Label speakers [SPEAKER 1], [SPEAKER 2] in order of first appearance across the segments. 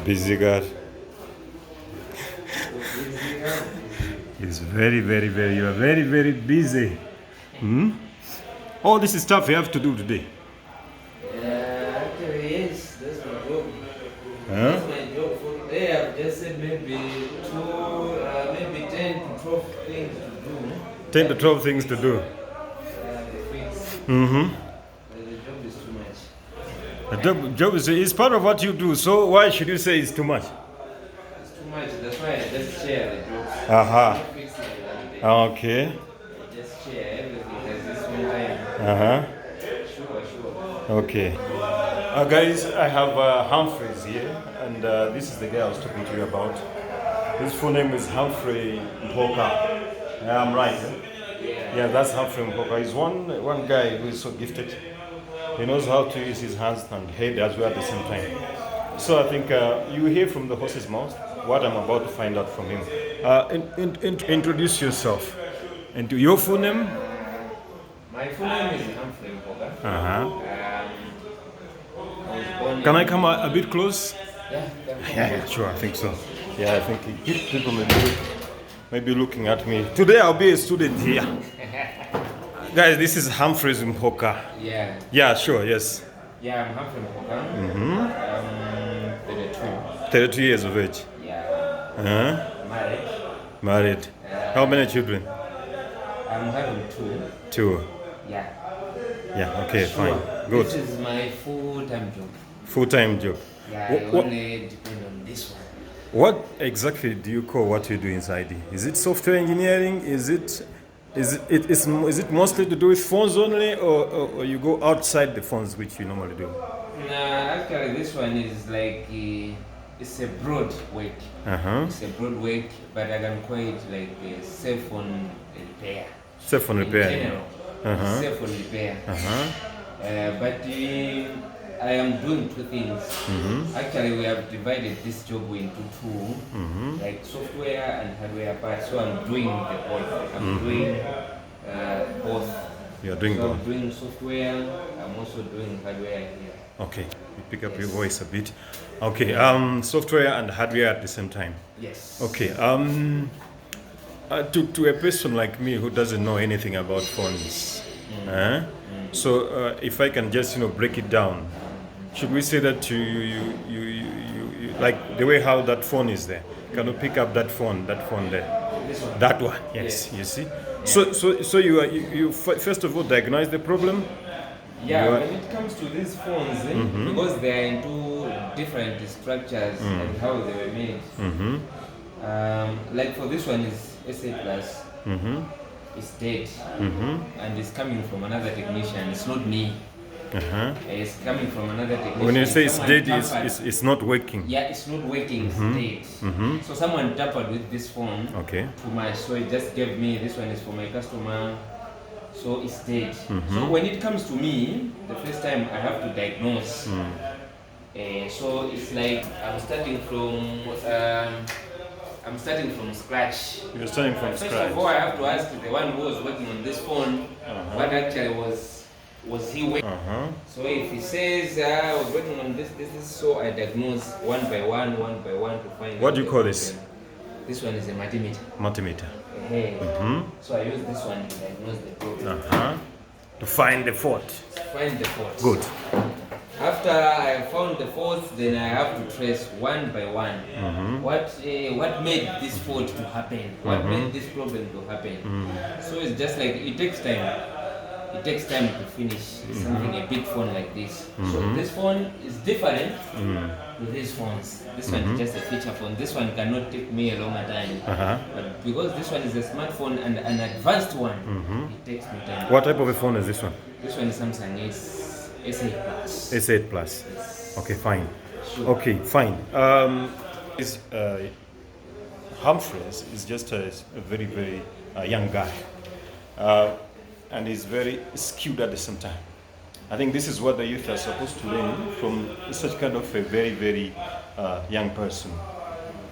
[SPEAKER 1] Busy guy.
[SPEAKER 2] So busy, how busy?
[SPEAKER 1] He's very, you are very busy. Hmm? All this is stuff you have to do today.
[SPEAKER 2] Yeah, actually, yes, that's my job.
[SPEAKER 1] Huh?
[SPEAKER 2] That's my job for today. I've just said maybe maybe 10 to 12 things to do.
[SPEAKER 1] 10 to 12 things to do.
[SPEAKER 2] The fix.
[SPEAKER 1] Mm-hmm.
[SPEAKER 2] The job is too much.
[SPEAKER 1] The job is part of what you do, so why should you say it's too much?
[SPEAKER 2] It's too much. That's why I just share the jobs.
[SPEAKER 1] Aha.
[SPEAKER 2] Not fix it one day.
[SPEAKER 1] Okay.
[SPEAKER 2] I just share everything. There's this one time.
[SPEAKER 1] Uh-huh.
[SPEAKER 2] Sure.
[SPEAKER 1] Okay. Guys, I have Humphreys here, and this is the guy I was talking to you about. His full name is Humphrey Mpoka. Yeah, I'm right. Yeah, that's Humphrey Mpoka. He's one guy who is so gifted. He knows how to use his hands and head as well at the same time. So I think you hear from the horse's mouth what I'm about to find out from him. Introduce yourself. And your full name?
[SPEAKER 2] My full name is Humphrey Mpoka.
[SPEAKER 1] Uh-huh.
[SPEAKER 2] I was born
[SPEAKER 1] Can I
[SPEAKER 2] in-
[SPEAKER 1] come a bit close?
[SPEAKER 2] Yeah.
[SPEAKER 1] Yeah, sure, I think so. Yeah, I think people may be looking at me. Today I'll be a student here. Guys, this is Humphreys Mpoka.
[SPEAKER 2] Yeah.
[SPEAKER 1] Yeah, sure, yes.
[SPEAKER 2] Yeah, I'm Humphrey Mpoka. I'm 32.
[SPEAKER 1] 32 years of age.
[SPEAKER 2] Yeah.
[SPEAKER 1] Uh-huh.
[SPEAKER 2] Married.
[SPEAKER 1] Married. How many children?
[SPEAKER 2] I'm having 2.
[SPEAKER 1] 2.
[SPEAKER 2] Yeah.
[SPEAKER 1] Yeah, okay,
[SPEAKER 2] Sure.
[SPEAKER 1] fine. Good.
[SPEAKER 2] This is my full-time job.
[SPEAKER 1] Full-time job.
[SPEAKER 2] Yeah,
[SPEAKER 1] Wh-
[SPEAKER 2] I
[SPEAKER 1] wh-
[SPEAKER 2] only depend on this one.
[SPEAKER 1] What exactly do you call what you do inside? Is it software engineering? Is it mostly to do with phones only, or you go outside the phones, which you normally do?
[SPEAKER 2] Nah, actually, this one is like it's a broad work.
[SPEAKER 1] Uh-huh.
[SPEAKER 2] It's a broad work, but I can call it like a cell phone repair.
[SPEAKER 1] Cell phone
[SPEAKER 2] In
[SPEAKER 1] repair.
[SPEAKER 2] general,
[SPEAKER 1] Uh-huh.
[SPEAKER 2] cell phone repair.
[SPEAKER 1] Uh-huh.
[SPEAKER 2] But I am doing 2 things. Actually, we have divided this job into 2, like software and hardware parts. So I'm doing the both. I'm doing both.
[SPEAKER 1] You're doing
[SPEAKER 2] So
[SPEAKER 1] both.
[SPEAKER 2] I'm doing software. I'm also doing hardware here.
[SPEAKER 1] Okay. You pick up your
[SPEAKER 2] Yes.
[SPEAKER 1] voice a bit. Okay. Software and hardware at the same time.
[SPEAKER 2] Yes.
[SPEAKER 1] Okay. To a person like me who doesn't know anything about phones, so if I can just break it down, should we say that you like the way how that phone is there? Can you pick up that phone there?
[SPEAKER 2] This one.
[SPEAKER 1] That one, yes. You see. So you first of all diagnose the problem.
[SPEAKER 2] Yeah,
[SPEAKER 1] You are-
[SPEAKER 2] when it comes to these phones, because they are into different structures and how they were made. Like for this one is SA plus. It's dead, and it's coming from another technician. It's not me. It's coming from another technician.
[SPEAKER 1] When you say it's
[SPEAKER 2] Someone
[SPEAKER 1] dead,
[SPEAKER 2] tampered-
[SPEAKER 1] it's not working.
[SPEAKER 2] Yeah, it's not working. It's dead. So someone tampered with this phone
[SPEAKER 1] Okay.
[SPEAKER 2] too much. So it just gave me this one is for my customer. So it's dead. So when it comes to me, the first time I have to diagnose. So it's like I'm starting from scratch.
[SPEAKER 1] You're starting from
[SPEAKER 2] First
[SPEAKER 1] scratch.
[SPEAKER 2] of all, I have to ask the one who was working on this phone what actually was he working. So if he says I was working on this, so I diagnose one by one to find.
[SPEAKER 1] What
[SPEAKER 2] out
[SPEAKER 1] do you
[SPEAKER 2] the
[SPEAKER 1] call this?
[SPEAKER 2] problem. This one is a multimeter.
[SPEAKER 1] Multimeter.
[SPEAKER 2] So I use this one to diagnose the problem.
[SPEAKER 1] To find the fault.
[SPEAKER 2] Find the fault.
[SPEAKER 1] Good.
[SPEAKER 2] After I found the faults, then I have to trace one by one. What made this fault to happen? What made this problem to happen? So it's just like it takes time. It takes time to finish something a big phone like this. So this phone is different to these phones. This one is just a feature phone. This one cannot take me a longer time. But because this one is a smartphone and an advanced one, it takes me time.
[SPEAKER 1] What type of a phone is this one?
[SPEAKER 2] This one is Samsung S8 Plus.
[SPEAKER 1] S8 Plus. Okay, fine.
[SPEAKER 2] Sure.
[SPEAKER 1] Okay, fine. Is Humphreys is just a very young guy, and he's very skilled at the same time. I think this is what the youth are supposed to learn from such kind of a very young person.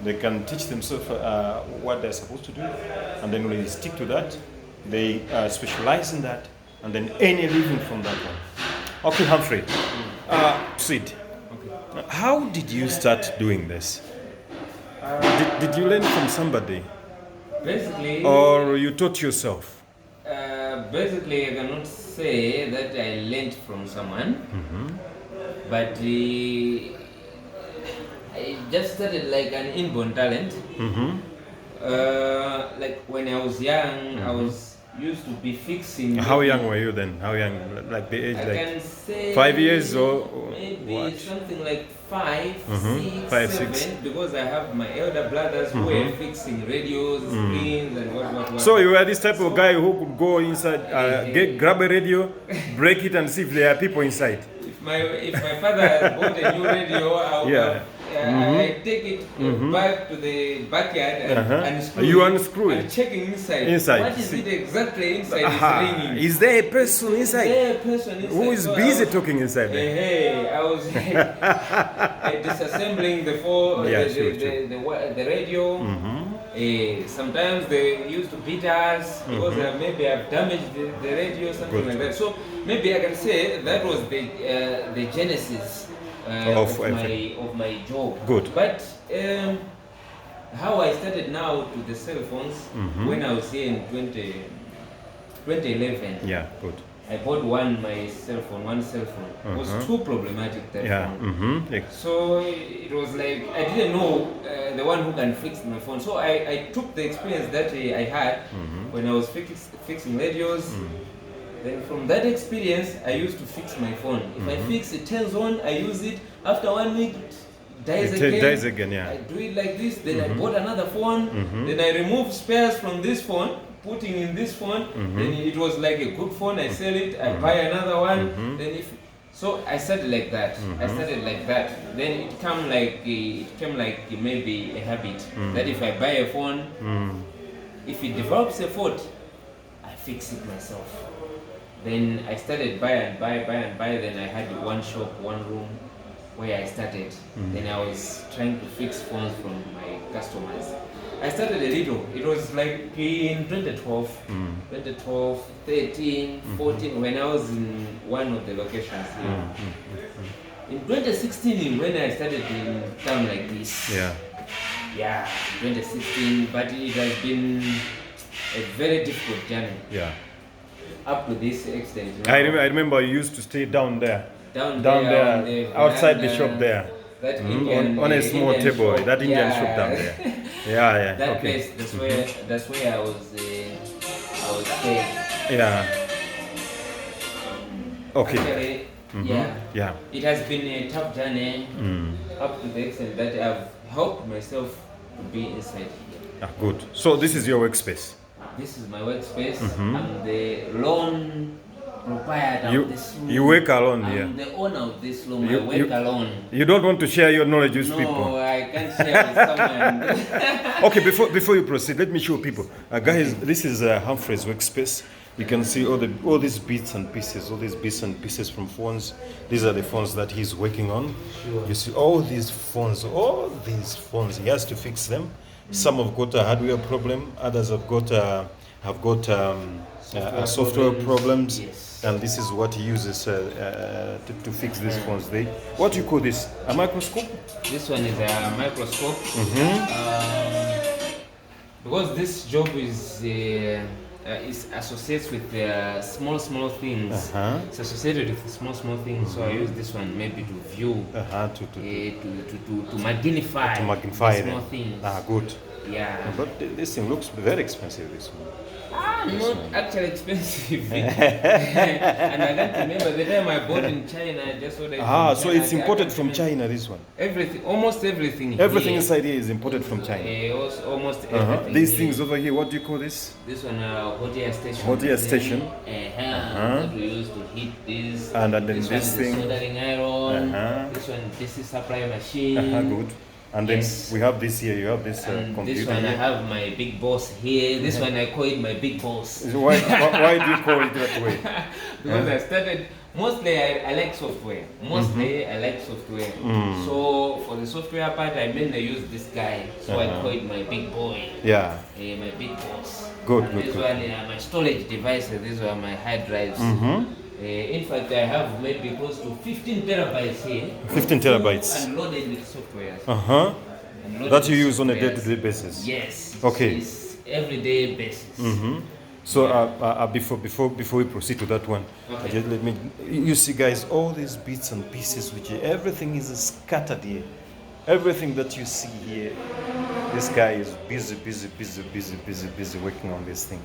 [SPEAKER 1] They can teach themselves what they're supposed to do, and then when they stick to that, they specialize in that, and then earn a living from that one. Okay, Humphrey, proceed.
[SPEAKER 2] Okay.
[SPEAKER 1] How did you start doing this? Did you learn from somebody
[SPEAKER 2] Basically,
[SPEAKER 1] or you taught yourself?
[SPEAKER 2] basically, I cannot say that I learned from someone, but I just started like an inborn talent. Like when I was young, I was used to be fixing.
[SPEAKER 1] How young were you then? How young? Like the age,
[SPEAKER 2] I
[SPEAKER 1] like
[SPEAKER 2] can say
[SPEAKER 1] 5 years or
[SPEAKER 2] maybe
[SPEAKER 1] what?
[SPEAKER 2] something like 5, 6,
[SPEAKER 1] 5,
[SPEAKER 2] 7,
[SPEAKER 1] 6.
[SPEAKER 2] because I have my elder brothers who were fixing radios, screens, and what.
[SPEAKER 1] So you were this type of guy who could go inside, grab a radio, break it, and see if there are people inside.
[SPEAKER 2] If my father had bought a new radio, I take it back to the backyard and unscrew
[SPEAKER 1] You
[SPEAKER 2] it
[SPEAKER 1] unscrew it.
[SPEAKER 2] and checking inside.
[SPEAKER 1] Inside.
[SPEAKER 2] What is it exactly inside?
[SPEAKER 1] Aha.
[SPEAKER 2] Is ringing.
[SPEAKER 1] Is there a person inside?
[SPEAKER 2] There a person inside.
[SPEAKER 1] Who is
[SPEAKER 2] So
[SPEAKER 1] busy
[SPEAKER 2] I was-
[SPEAKER 1] talking inside there?
[SPEAKER 2] Hey, I was disassembling the
[SPEAKER 1] Yeah, sure.
[SPEAKER 2] the radio. Sometimes they used to beat us because maybe I've damaged the radio, something
[SPEAKER 1] Good.
[SPEAKER 2] like that. So maybe I can say that was the genesis
[SPEAKER 1] Of
[SPEAKER 2] of my job.
[SPEAKER 1] Good.
[SPEAKER 2] But how I started now to the cell phones when I was here in 2011.
[SPEAKER 1] Yeah, good.
[SPEAKER 2] I bought one cell phone. It was too problematic that
[SPEAKER 1] Yeah.
[SPEAKER 2] phone. So it was like I didn't know the one who can fix my phone. So I took the experience that I had when I was fixing radios. Then from that experience, I used to fix my phone. If I fix it turns on, I use it. After 1 week, it dies
[SPEAKER 1] It
[SPEAKER 2] again.
[SPEAKER 1] dies again, yeah.
[SPEAKER 2] I do it like this. Then I bought another phone. Then I remove spares from this phone, putting in this phone. Then it was like a good phone. I sell it. I buy another one. Then so I started like that. Then it came like maybe a habit that if I buy a phone, if it develops a fault, I fix it myself. Then I started buy and buy. Then I had one shop, one room where I started. Then I was trying to fix phones from my customers. I started a little. It was like in 2012, 13, 14, when I was in one of the locations here. In 2016, when I started in town like this. Yeah, 2016, but it has been a very difficult journey.
[SPEAKER 1] Yeah.
[SPEAKER 2] Up to this extent.
[SPEAKER 1] I remember you used to stay down there.
[SPEAKER 2] Down
[SPEAKER 1] Down
[SPEAKER 2] there, on
[SPEAKER 1] there,
[SPEAKER 2] the
[SPEAKER 1] outside the
[SPEAKER 2] veranda,
[SPEAKER 1] shop there.
[SPEAKER 2] That Indian,
[SPEAKER 1] On a small
[SPEAKER 2] Indian
[SPEAKER 1] table,
[SPEAKER 2] shop.
[SPEAKER 1] that Indian
[SPEAKER 2] Yeah.
[SPEAKER 1] shop down there. Yeah,
[SPEAKER 2] That
[SPEAKER 1] okay.
[SPEAKER 2] place, that's where I was staying.
[SPEAKER 1] Yeah. Okay.
[SPEAKER 2] Actually, yeah.
[SPEAKER 1] Yeah.
[SPEAKER 2] It has been a tough journey up to the extent that I've helped myself to be inside here.
[SPEAKER 1] Ah, good. So this is your workspace.
[SPEAKER 2] This is my workspace. I'm the lone proprietor
[SPEAKER 1] You
[SPEAKER 2] of this room.
[SPEAKER 1] you work alone
[SPEAKER 2] I'm
[SPEAKER 1] here.
[SPEAKER 2] the owner of this room.
[SPEAKER 1] You-
[SPEAKER 2] I work
[SPEAKER 1] you-
[SPEAKER 2] alone.
[SPEAKER 1] You don't want to share your knowledge with
[SPEAKER 2] No,
[SPEAKER 1] people.
[SPEAKER 2] I can't share with someone.
[SPEAKER 1] Okay, before you proceed, let me show people. Guys, this is Humphrey's workspace. You can see all these bits and pieces, from phones. These are the phones that he's working on.
[SPEAKER 2] Sure.
[SPEAKER 1] You see all these phones. He has to fix them. Some have got a hardware problem. Others have got software problems.
[SPEAKER 2] Yes.
[SPEAKER 1] And this is what he uses to fix these phones. What do you call this? A microscope?
[SPEAKER 2] This one is a microscope. Because this job is associated with small things. It's associated with small things. So I use this one maybe to view, to magnify,
[SPEAKER 1] To magnify
[SPEAKER 2] the small
[SPEAKER 1] them.
[SPEAKER 2] things.
[SPEAKER 1] Good.
[SPEAKER 2] Yeah.
[SPEAKER 1] But this thing looks very expensive. This one.
[SPEAKER 2] Not actually expensive. And I can't remember the time I bought in China. I just ordered it from
[SPEAKER 1] So
[SPEAKER 2] China.
[SPEAKER 1] it's
[SPEAKER 2] I
[SPEAKER 1] imported
[SPEAKER 2] can't
[SPEAKER 1] from
[SPEAKER 2] remember.
[SPEAKER 1] China. This one.
[SPEAKER 2] Everything, almost everything.
[SPEAKER 1] Everything
[SPEAKER 2] here.
[SPEAKER 1] inside here is imported from China.
[SPEAKER 2] Almost everything.
[SPEAKER 1] These
[SPEAKER 2] here.
[SPEAKER 1] things over here, what do you call this?
[SPEAKER 2] This one, hot air station.
[SPEAKER 1] Hot air station.
[SPEAKER 2] That we use to heat this.
[SPEAKER 1] And then
[SPEAKER 2] this
[SPEAKER 1] this
[SPEAKER 2] one
[SPEAKER 1] thing.
[SPEAKER 2] is the soldering iron. This one, this is supply machine.
[SPEAKER 1] Good. And
[SPEAKER 2] Yes.
[SPEAKER 1] then we have this here. You have this
[SPEAKER 2] And
[SPEAKER 1] computer
[SPEAKER 2] this one, I
[SPEAKER 1] here.
[SPEAKER 2] have my big boss here. This one, I call it my big boss.
[SPEAKER 1] So why do you call it that way?
[SPEAKER 2] Because I started, mostly I like software. I like software. So for the software part, I mainly use this guy. So I call it my big boy.
[SPEAKER 1] Yeah.
[SPEAKER 2] My big boss.
[SPEAKER 1] Good,
[SPEAKER 2] And
[SPEAKER 1] good,
[SPEAKER 2] These
[SPEAKER 1] good.
[SPEAKER 2] were my storage devices. These were my hard drives. In fact, I have maybe close to 15 terabytes here.
[SPEAKER 1] 15 terabytes.
[SPEAKER 2] And loaded with software.
[SPEAKER 1] Uh-huh. That you use on a day-to-day basis.
[SPEAKER 2] Yes.
[SPEAKER 1] Okay.
[SPEAKER 2] It's everyday basis.
[SPEAKER 1] So before we proceed to that one, just let me. You see, guys, all these bits and pieces, which everything is scattered here. Everything that you see here, this guy is busy working on this thing.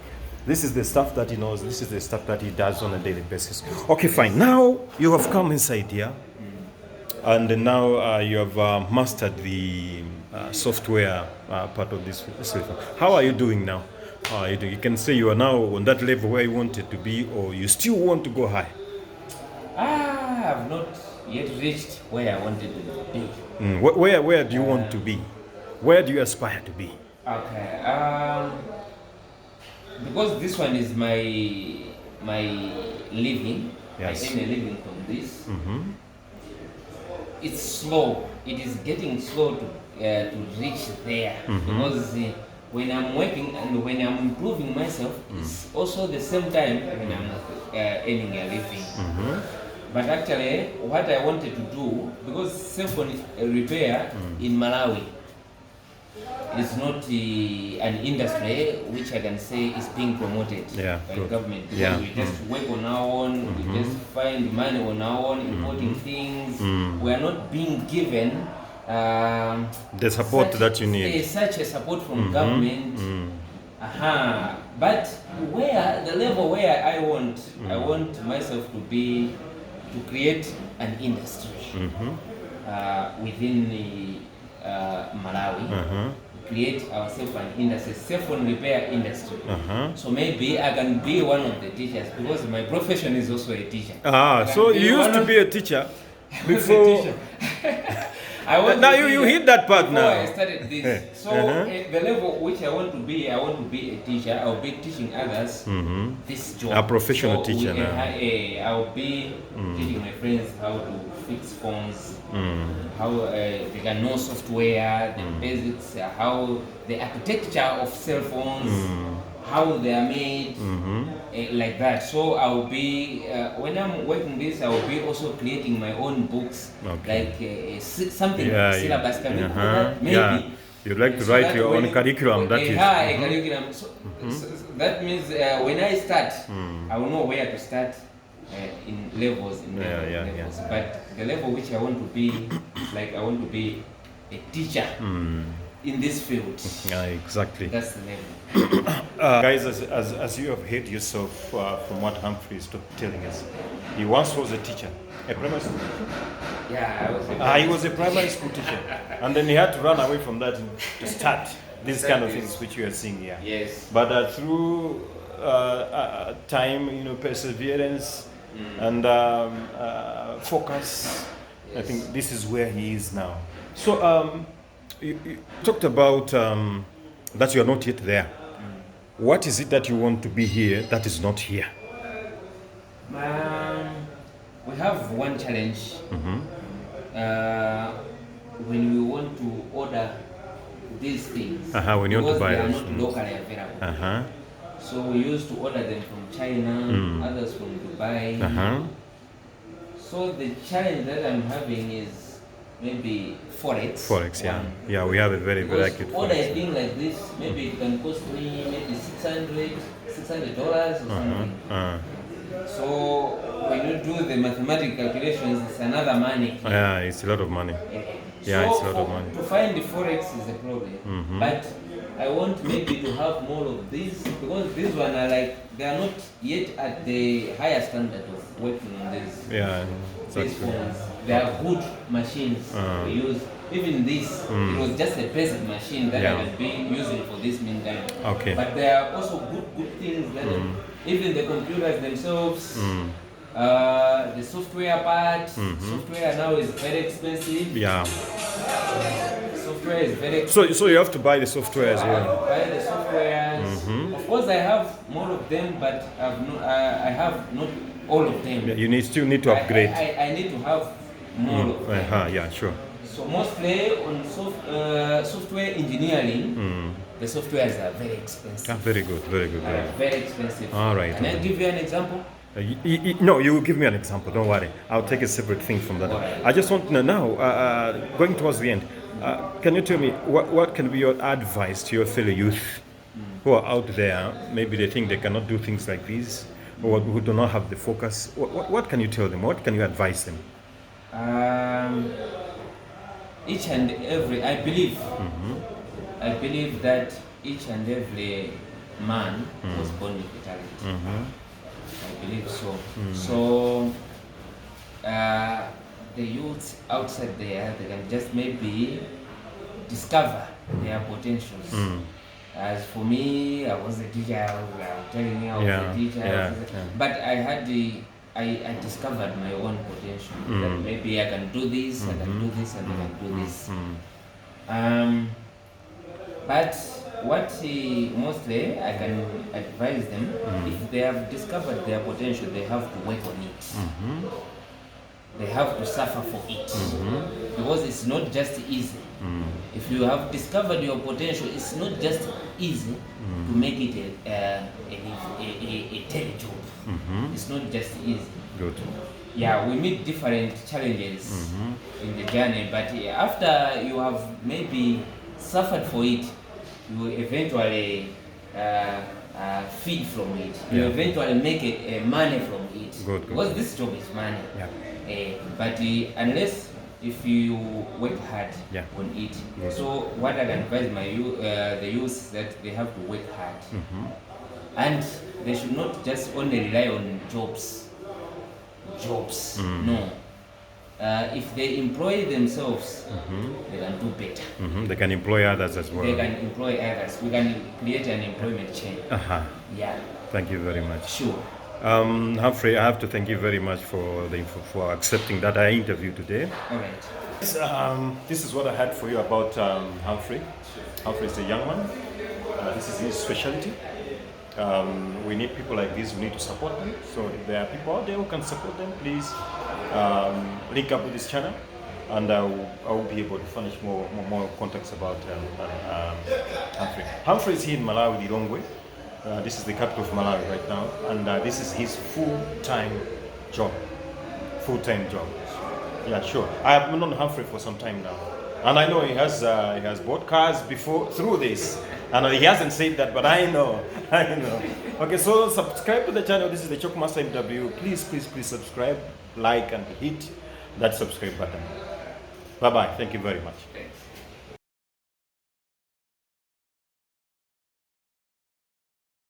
[SPEAKER 1] This is the stuff that he knows. This is the stuff that he does on a daily basis. Okay, fine. Now you have come inside here, and now you have mastered the software part of this system. How are you doing now? You can say you are now on that level where you wanted to be, or you still want to go high?
[SPEAKER 2] I have not yet reached where I wanted to be.
[SPEAKER 1] Where do you want to be? Where do you aspire to be?
[SPEAKER 2] Okay. Because this one is my living.
[SPEAKER 1] Yes.
[SPEAKER 2] I earn a living from this. It's slow. It is getting slow to reach there because. When I'm working and when I'm improving myself, it's also the same time when I'm earning a living. But actually, what I wanted to do, because cell phone repair in Malawi is not an industry which I can say is being promoted by the government. Because we just work on our own, we just find money on our own, importing things. We are not being given
[SPEAKER 1] the support that you need.
[SPEAKER 2] Such a support from government. But where the level where I want myself to be, to create an industry within Malawi. Create ourselves an industry, cell phone repair industry. So maybe I can be one of the teachers because my profession is also a teacher.
[SPEAKER 1] So you used to be a teacher before. Now you hit that part now.
[SPEAKER 2] I started this. So the level which I want to be a teacher. I'll be teaching others this job.
[SPEAKER 1] A professional teacher now.
[SPEAKER 2] I'll be teaching my friends how to fix phones, how they can know software, the basics, how the architecture of cell phones, how they are made, like that. So I'll be, when I'm working this, I'll be also creating my own books, like something syllabus. Can we call that? Maybe.
[SPEAKER 1] You'd like to write your own curriculum, that is.
[SPEAKER 2] A curriculum. So that means when I start, I will know where to start in levels. Levels. But the level which I want to be, is like I want to be a teacher in this field.
[SPEAKER 1] Exactly.
[SPEAKER 2] That's the level.
[SPEAKER 1] Guys, as you have heard yourself from what Humphrey is telling us, he once was a teacher, a primary school teacher.
[SPEAKER 2] Yeah,
[SPEAKER 1] he was a primary school teacher, and then he had to run away from that to start these kind of things which you are seeing here.
[SPEAKER 2] Yes.
[SPEAKER 1] But through time, perseverance and focus, I think this is where he is now. So you talked about that you are not yet there. What is it that you want to be here that is not here?
[SPEAKER 2] We have one challenge. When we want to order these things,
[SPEAKER 1] when you want to buy
[SPEAKER 2] they are
[SPEAKER 1] those
[SPEAKER 2] not locally available. So we used to order them from China, others from Dubai. So the challenge that I'm having is maybe Forex.
[SPEAKER 1] Forex, yeah, we have a very acute
[SPEAKER 2] order
[SPEAKER 1] Forex.
[SPEAKER 2] a thing like this, maybe it can cost me maybe $600 or something. So when you do the mathematical calculations, it's another money.
[SPEAKER 1] Yeah, it's a lot of money.
[SPEAKER 2] So
[SPEAKER 1] it's a lot of money.
[SPEAKER 2] To find the Forex is a problem. But I want maybe to have more of these, because these one are like, they are not yet at the higher standard of working on this. These phones, they are good machines we use. Even this, it was just a basic machine that I was being using for this meantime.
[SPEAKER 1] Okay.
[SPEAKER 2] But there are also good things that even the computers themselves, the software part, software now is very expensive. Software is very expensive.
[SPEAKER 1] So you have to buy the software as well.
[SPEAKER 2] Buy the softwares. Of course, I have more of them, but I have not all of them.
[SPEAKER 1] You still need to upgrade.
[SPEAKER 2] I need to have more of them.
[SPEAKER 1] Yeah, sure.
[SPEAKER 2] So mostly on software engineering, the softwares are very expensive.
[SPEAKER 1] Very good.
[SPEAKER 2] Very expensive.
[SPEAKER 1] All right.
[SPEAKER 2] Can I give you an example?
[SPEAKER 1] No, you give me an example. Don't worry. I'll take a separate thing from that.
[SPEAKER 2] Alright.
[SPEAKER 1] I just want to know now, going towards the end, can you tell me what can be your advice to your fellow youth who are out there? Maybe they think they cannot do things like these, or who do not have the focus. What can you tell them? What can you advise them?
[SPEAKER 2] Each and every, I believe that each and every man was born with a talent. I believe so. So the youths outside there, they can just maybe discover their potentials. As for me, I was a teacher. I was telling you I was a teacher. But I discovered my own potential. That maybe I can do this, I can do this, and I can do this. But what mostly I can advise them, if they have discovered their potential, they have to work on it. They have to suffer for it, because it's not just easy. If you have discovered your potential, it's not just easy to make it a telejob. It's not just easy.
[SPEAKER 1] Good.
[SPEAKER 2] Yeah, we meet different challenges in the journey, but after you have maybe suffered for it, you eventually feed from it. You eventually make money from it.
[SPEAKER 1] Good.
[SPEAKER 2] Because this job is money.
[SPEAKER 1] Yeah.
[SPEAKER 2] But unless if you work hard on it.
[SPEAKER 1] Good.
[SPEAKER 2] So what I can advise the youth that they have to work hard. And they should not just only rely on jobs. No. If they employ themselves, they can do better.
[SPEAKER 1] They can employ others as well.
[SPEAKER 2] They can employ others. We can create an employment chain. Yeah.
[SPEAKER 1] Thank you very much.
[SPEAKER 2] Sure.
[SPEAKER 1] Humphrey, I have to thank you very much for accepting that I interview today.
[SPEAKER 2] All right.
[SPEAKER 1] This is what I had for you about Humphrey. Humphrey is a young man. This is his specialty. We need people like this. We need to support them. So if there are people out there who can support them, please link up with this channel, and I will be able to furnish more contacts about Humphrey. Humphrey is here in Malawi, Lilongwe. This is the capital of Malawi right now, and this is his full-time job. Yeah, sure. I have known Humphrey for some time now, and I know he has bought cars before through this, and he hasn't said that, but I know. Okay, so subscribe to the channel. This is the Chokmaster MW. Please subscribe, like, and hit that subscribe button. Bye bye. Thank you very much.